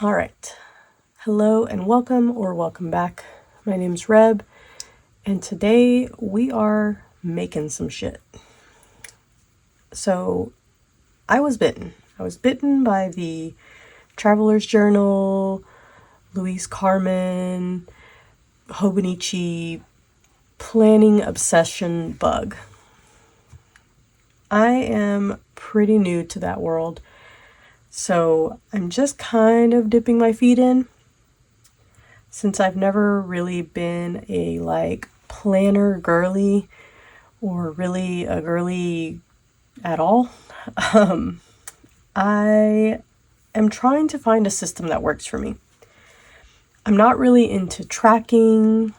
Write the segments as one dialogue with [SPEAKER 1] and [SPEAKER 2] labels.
[SPEAKER 1] All right. Hello and welcome or welcome back. My name's Reb, and today we are making some shit. So, I was bitten. I was bitten by the Traveler's Journal, Louise Carmen, Hobonichi planning obsession bug. I am pretty new to that world, so I'm just kind of dipping my feet in. Since I've never really been a planner girly or really a girly at all, I am trying to find a system that works for me. I'm not really into tracking.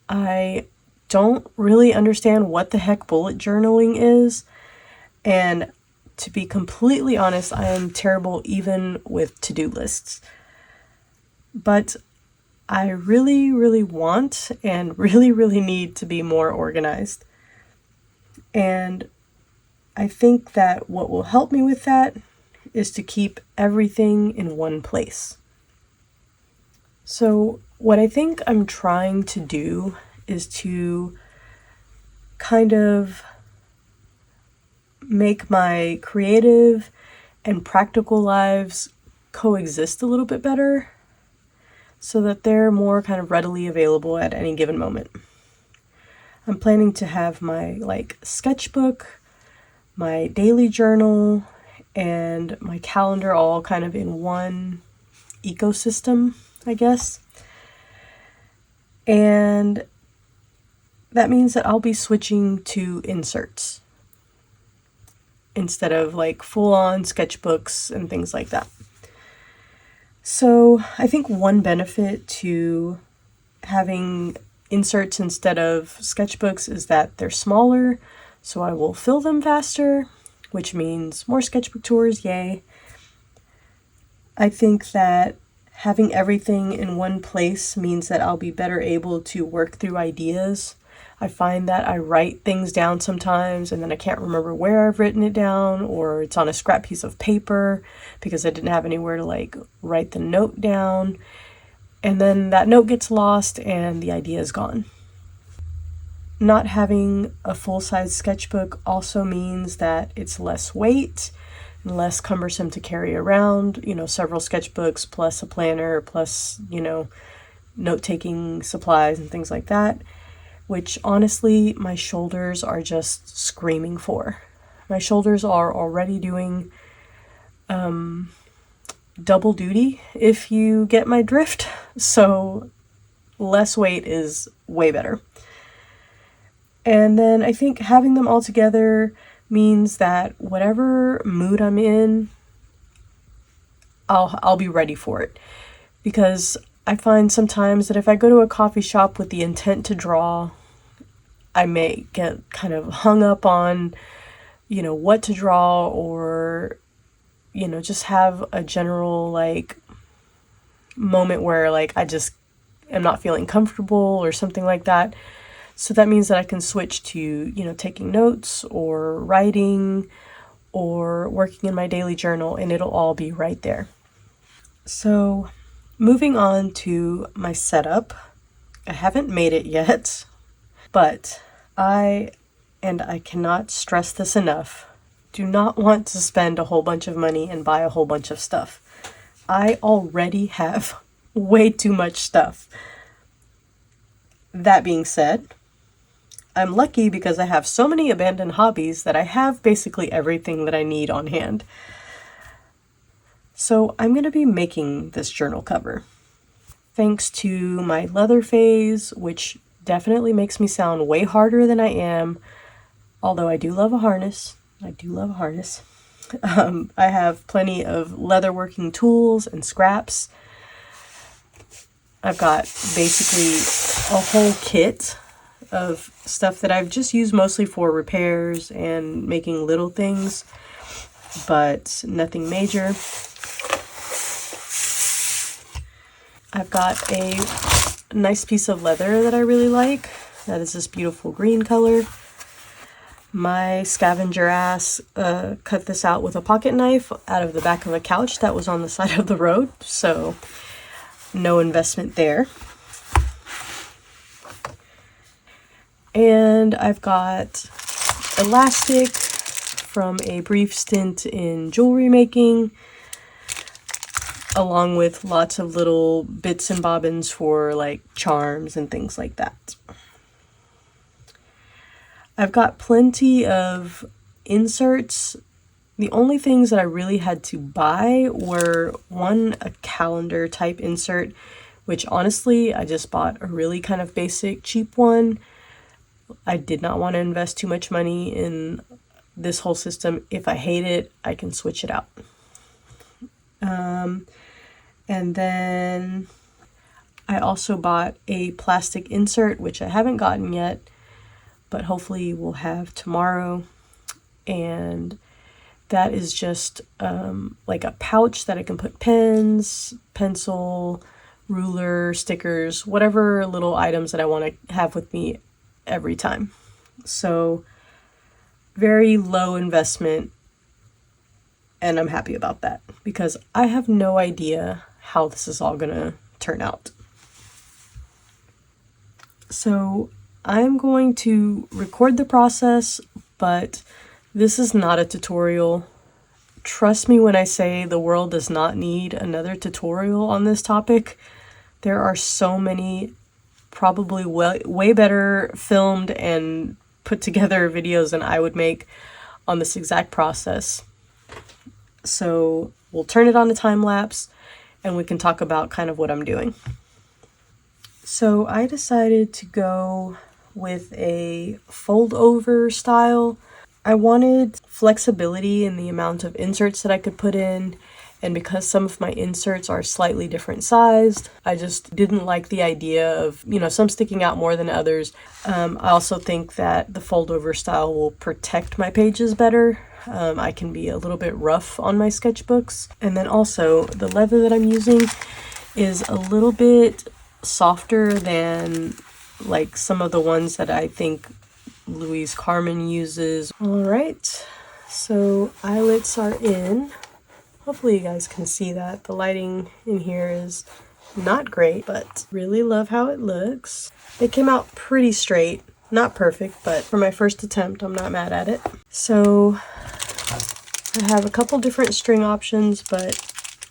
[SPEAKER 1] I don't really understand what the heck bullet journaling is. And to be completely honest, I am terrible even with to-do lists. But I really, really want and really need to be more organized. And I think that what will help me with that is to keep everything in one place. So what I think I'm trying to do is to kind of make my creative and practical lives coexist a little bit better so that they're more kind of readily available at any given moment. I'm planning to have my sketchbook, my daily journal, and my calendar all kind of in one ecosystem, I guess. And that means that I'll be switching to inserts instead of full-on sketchbooks and things like that. So I think one benefit to having inserts instead of sketchbooks is that they're smaller, so I will fill them faster, which means more sketchbook tours, yay. I think that having everything in one place means that I'll be better able to work through ideas. I find that I write things down sometimes and then I can't remember where I've written it down, or it's on a scrap piece of paper because I didn't have anywhere to write the note down. And then that note gets lost and the idea is gone. Not having a full-size sketchbook also means that it's less weight and less cumbersome to carry around, several sketchbooks plus a planner plus, note-taking supplies and things like that, which honestly my shoulders are just screaming for. My shoulders are already doing double duty, if you get my drift, so less weight is way better. And then I think having them all together means that whatever mood I'm in, I'll be ready for it. Because I find sometimes that if I go to a coffee shop with the intent to draw, I may get kind of hung up on, what to draw, or, just have a general, moment where, I just am not feeling comfortable or something like that. So that means that I can switch to, taking notes or writing or working in my daily journal, and it'll all be right there. So moving on to my setup, I haven't made it yet, but I cannot stress this enough, do not want to spend a whole bunch of money and buy a whole bunch of stuff. I already have way too much stuff. That being said, I'm lucky because I have so many abandoned hobbies that I have basically everything that I need on hand. So I'm going to be making this journal cover. Thanks to my leather phase, which definitely makes me sound way harder than I am, although I do love a harness. I have plenty of leatherworking tools and scraps. I've got basically a whole kit of stuff that I've just used mostly for repairs and making little things, but nothing major. I've got a nice piece of leather that I really like. That is this beautiful green color. My scavenger ass cut this out with a pocket knife out of the back of a couch that was on the side of the road, so no investment there. And I've got elastic from a brief stint in jewelry making, along with lots of little bits and bobbins for like charms and things like that. I've got plenty of inserts. The only things that I really had to buy were a calendar type insert, which honestly I just bought a really kind of basic cheap one. I did not want to invest too much money in this whole system. If I hate it, I can switch it out. And then I also bought a plastic insert, which I haven't gotten yet, but hopefully we'll have tomorrow. And that is just like a pouch that I can put pens, pencil, ruler, stickers, whatever little items that I want to have with me every time. So very low investment, and I'm happy about that because I have no idea how this is all gonna turn out. So I'm going to record the process, but this is not a tutorial. Trust me when I say the world does not need another tutorial on this topic. There are so many probably way better filmed and put together videos than I would make on this exact process. So we'll turn it on a time lapse and we can talk about kind of what I'm doing. So I decided to go with a fold over style. I wanted flexibility in the amount of inserts that I could put in, and because some of my inserts are slightly different sized, I just didn't like the idea of, some sticking out more than others. I also think that the fold over style will protect my pages better. I can be a little bit rough on my sketchbooks. And then also the leather that I'm using is a little bit softer than like some of the ones that I think Louise Carmen uses. All right, so eyelets are in. Hopefully you guys can see that. The lighting in here is not great, but really love how it looks. It came out pretty straight. Not perfect, but for my first attempt, I'm not mad at it. So I have a couple different string options, but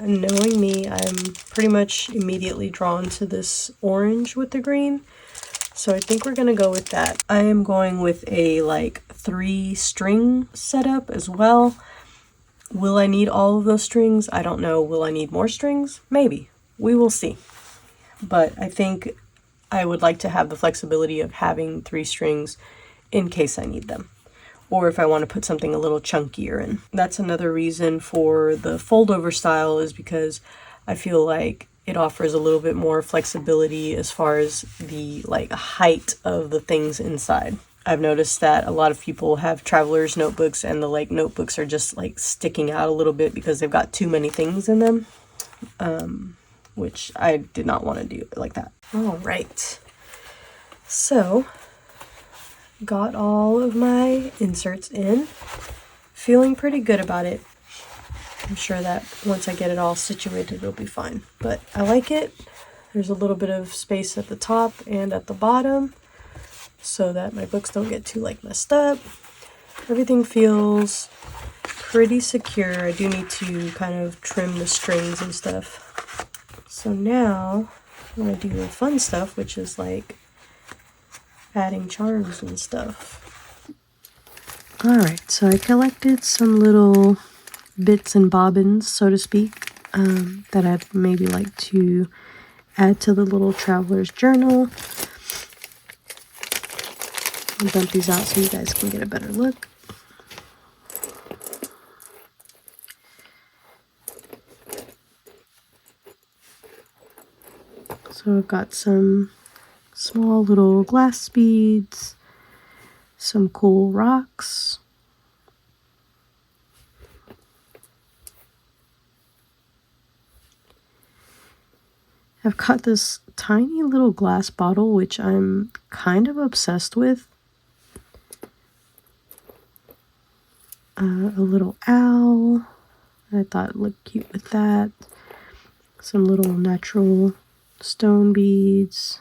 [SPEAKER 1] knowing me, I'm pretty much immediately drawn to this orange with the green. So I think we're gonna go with that. I am going with a 3-string setup as well. Will I need all of those strings? I don't know. Will I need more strings? Maybe. We will see. But I think I would like to have the flexibility of having 3 strings in case I need them, or if I want to put something a little chunkier in. That's another reason for the fold over style, is because I feel like it offers a little bit more flexibility as far as the height of the things inside. I've noticed that a lot of people have traveler's notebooks and the notebooks are just sticking out a little bit because they've got too many things in them, which I did not want to do it like that. All right, so got all of my inserts in, feeling pretty good about it. I'm sure that once I get it all situated, it'll be fine, but I like it. There's a little bit of space at the top and at the bottom so that my books don't get too messed up. Everything feels pretty secure. I do need to kind of trim the strings and stuff. So now I'm gonna do the fun stuff, which is adding charms and stuff. Alright, so I collected some little bits and bobbins, so to speak, that I'd maybe like to add to the little traveler's journal. I'll dump these out so you guys can get a better look. So I've got some small little glass beads, some cool rocks, I've got this tiny little glass bottle which I'm kind of obsessed with. a little owl. I thought it looked cute with that. Some little natural stone beads.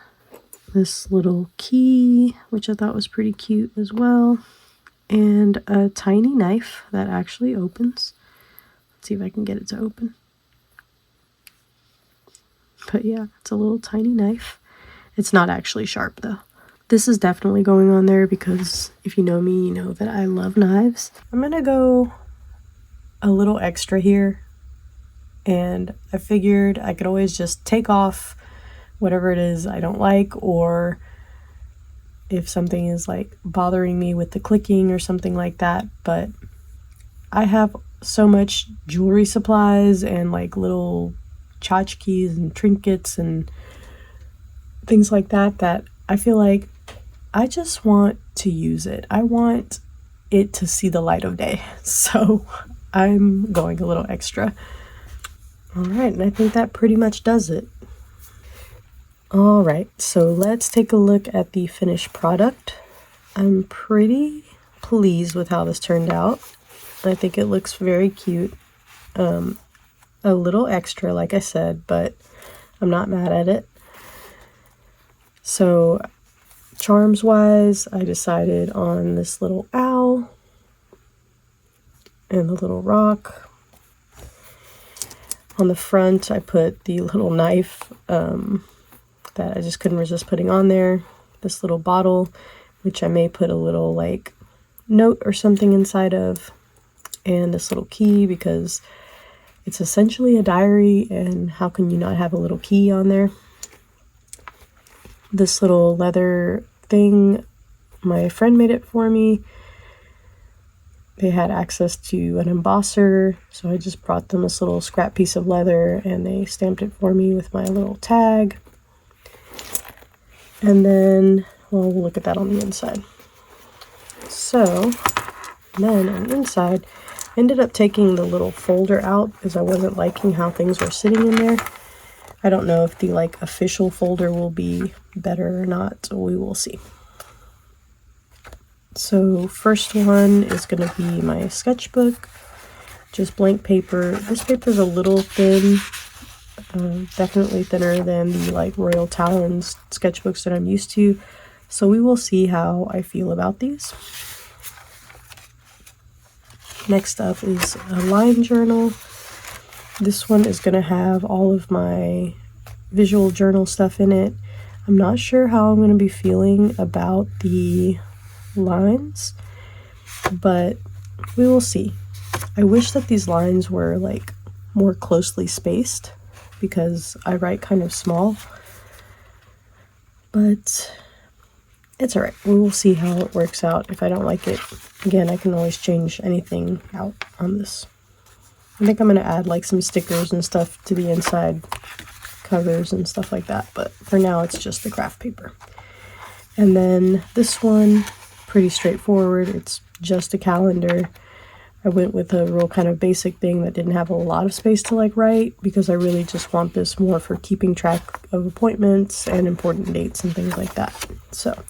[SPEAKER 1] This little key, which I thought was pretty cute as well. And a tiny knife that actually opens. Let's see if I can get it to open. But yeah, it's a little tiny knife. It's not actually sharp though. This is definitely going on there because if you know me, you know that I love knives. I'm gonna go a little extra here, and I figured I could always just take off whatever it is I don't like, or if something is like bothering me with the clicking or something like that. But I have so much jewelry supplies and like little tchotchkes and trinkets and things like that that I feel like I just want to use it. I want it to see the light of day. So I'm going a little extra. All right, and I think that pretty much does it. All right, so let's take a look at the finished product. I'm pretty pleased with how this turned out. I think it looks very cute. A little extra, like I said, but I'm not mad at it. So charms wise, I decided on this little owl and the little rock. On the front, I put the little knife that I just couldn't resist putting on there. This little bottle, which I may put a little like note or something inside of. And this little key, because it's essentially a diary, and how can you not have a little key on there? This little leather thing, my friend made it for me. They had access to an embosser, so I just brought them this little scrap piece of leather and they stamped it for me with my little tag. And then, well, we'll look at that on the inside. So, then on the inside, I ended up taking the little folder out because I wasn't liking how things were sitting in there. I don't know if the like official folder will be better or not, so we will see. So first one is going to be my sketchbook, just blank paper. This paper is a little thin, definitely thinner than the like Royal Talons sketchbooks that I'm used to. So we will see how I feel about these. Next up is a line journal. This one is going to have all of my visual journal stuff in it. I'm not sure how I'm going to be feeling about the lines, but we will see. I wish that these lines were like more closely spaced because I write kind of small, but it's alright. We will see how it works out. If I don't like it, again, I can always change anything out on this. I think I'm going to add like some stickers and stuff to the inside covers and stuff like that, but for now it's just the craft paper. And then this one, pretty straightforward. It's just a calendar. I went with a real kind of basic thing that didn't have a lot of space to like write because I really just want this more for keeping track of appointments and important dates and things like that. So,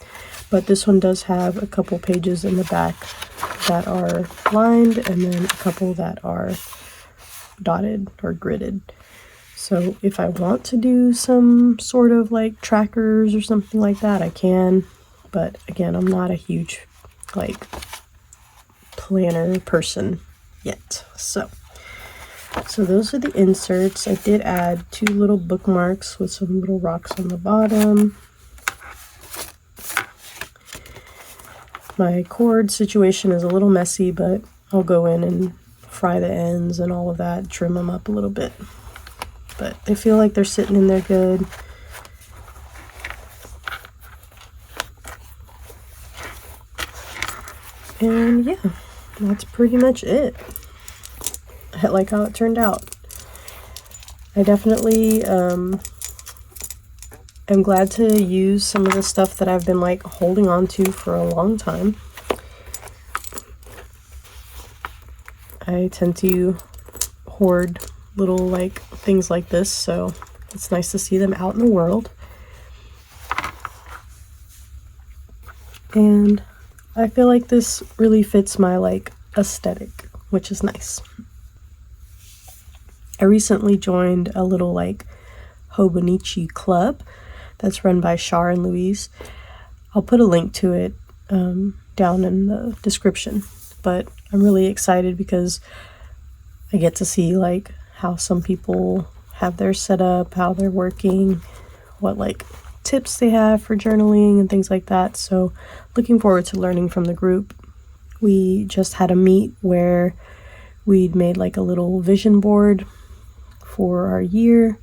[SPEAKER 1] but this one does have a couple pages in the back that are lined and then a couple that are dotted or gridded. So if I want to do some sort of like trackers or something like that, I can. But again, I'm not a huge like planner person yet. So those are the inserts. I did add 2 little bookmarks with some little rocks on the bottom. My cord situation is a little messy, but I'll go in and fry the ends and all of that, trim them up a little bit. But I feel like they're sitting in there good. And yeah, that's pretty much it. I like how it turned out. I definitely am glad to use some of the stuff that I've been like holding on to for a long time. I tend to hoard little like things like this, so it's nice to see them out in the world. And I feel like this really fits my like aesthetic, which is nice. I recently joined a little Hobonichi Club that's run by Shar and Louise. I'll put a link to it down in the description, but I'm really excited because I get to see how some people have their setup, how they're working, what tips they have for journaling and things like that. So looking forward to learning from the group. We just had a meet where we'd made a little vision board for our year,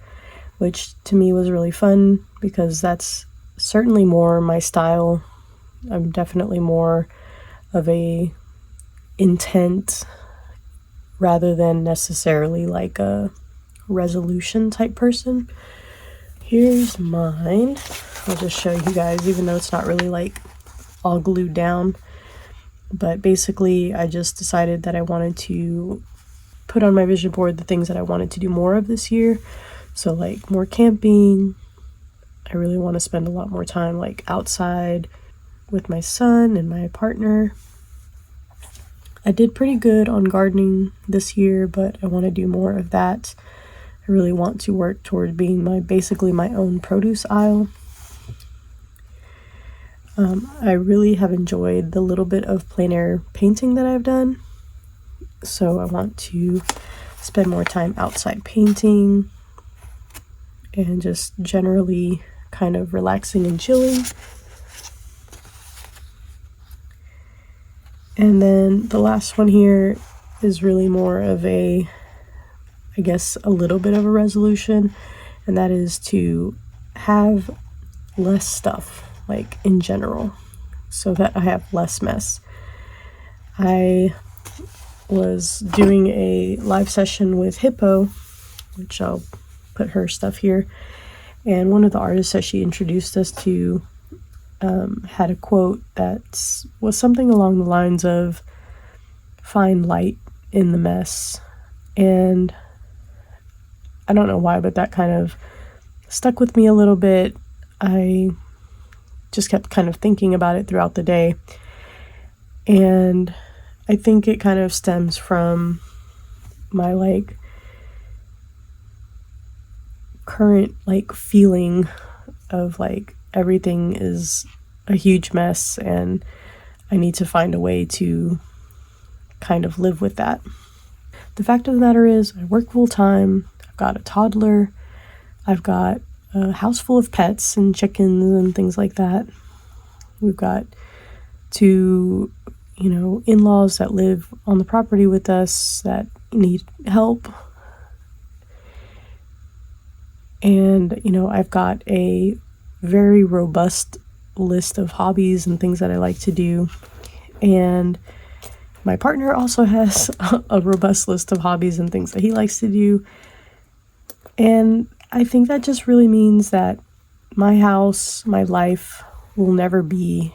[SPEAKER 1] which to me was really fun because that's certainly more my style. I'm definitely more of a intent rather than necessarily a resolution type person. Here's mine. I'll just show you guys, even though it's not really all glued down. But basically, I just decided that I wanted to put on my vision board the things that I wanted to do more of this year. So more camping. I really want to spend a lot more time outside with my son and my partner. I did pretty good on gardening this year, but I want to do more of that. I really want to work toward being basically my own produce aisle. I really have enjoyed the little bit of plein air painting that I've done. So I want to spend more time outside painting and just generally kind of relaxing and chilling. And then the last one here is really more of a little bit of a resolution, and that is to have less stuff, in general, so that I have less mess. I was doing a live session with Hippo, which I'll put her stuff here, and one of the artists that she introduced us to had a quote that was something along the lines of find light in the mess. And I don't know why, but that kind of stuck with me a little bit. I just kept kind of thinking about it throughout the day. And I think it kind of stems from my current feeling of everything is a huge mess, and I need to find a way to kind of live with that. The fact of the matter is, I work full time. I've got a toddler. I've got a house full of pets and chickens and things like that. We've got two, in-laws that live on the property with us that need help. And, I've got a very robust list of hobbies and things that I like to do. And my partner also has a robust list of hobbies and things that he likes to do. And I think that just really means that my house, my life will never be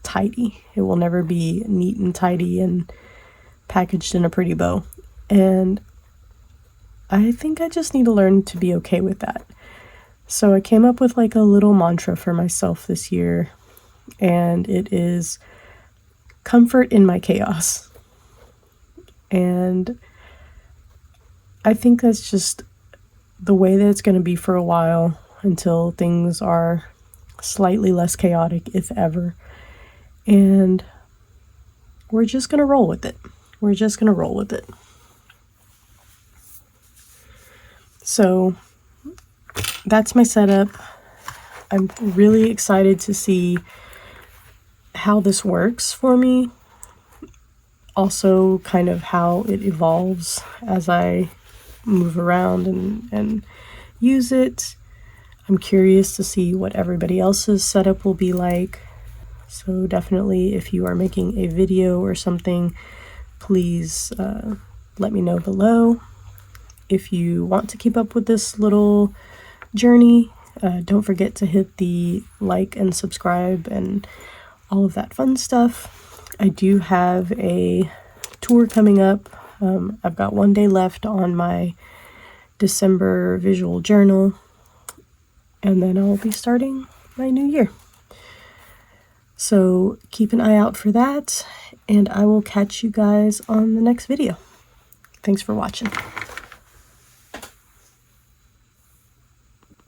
[SPEAKER 1] tidy. It will never be neat and tidy and packaged in a pretty bow. And I think I just need to learn to be okay with that. So I came up with a little mantra for myself this year, and it is comfort in my chaos. And I think that's just the way that it's going to be for a while until things are slightly less chaotic, if ever. And we're just going to roll with it. We're just going to roll with it. So that's my setup. I'm really excited to see how this works for me. Also, kind of how it evolves as I move around and use it. I'm curious to see what everybody else's setup will be like. So definitely, if you are making a video or something, please let me know below. If you want to keep up with this little journey, don't forget to hit the like and subscribe and all of that fun stuff. I do have a tour coming up. I've got 1 day left on my December visual journal, and then I'll be starting my new year. So keep an eye out for that, and I will catch you guys on the next video. Thanks for watching.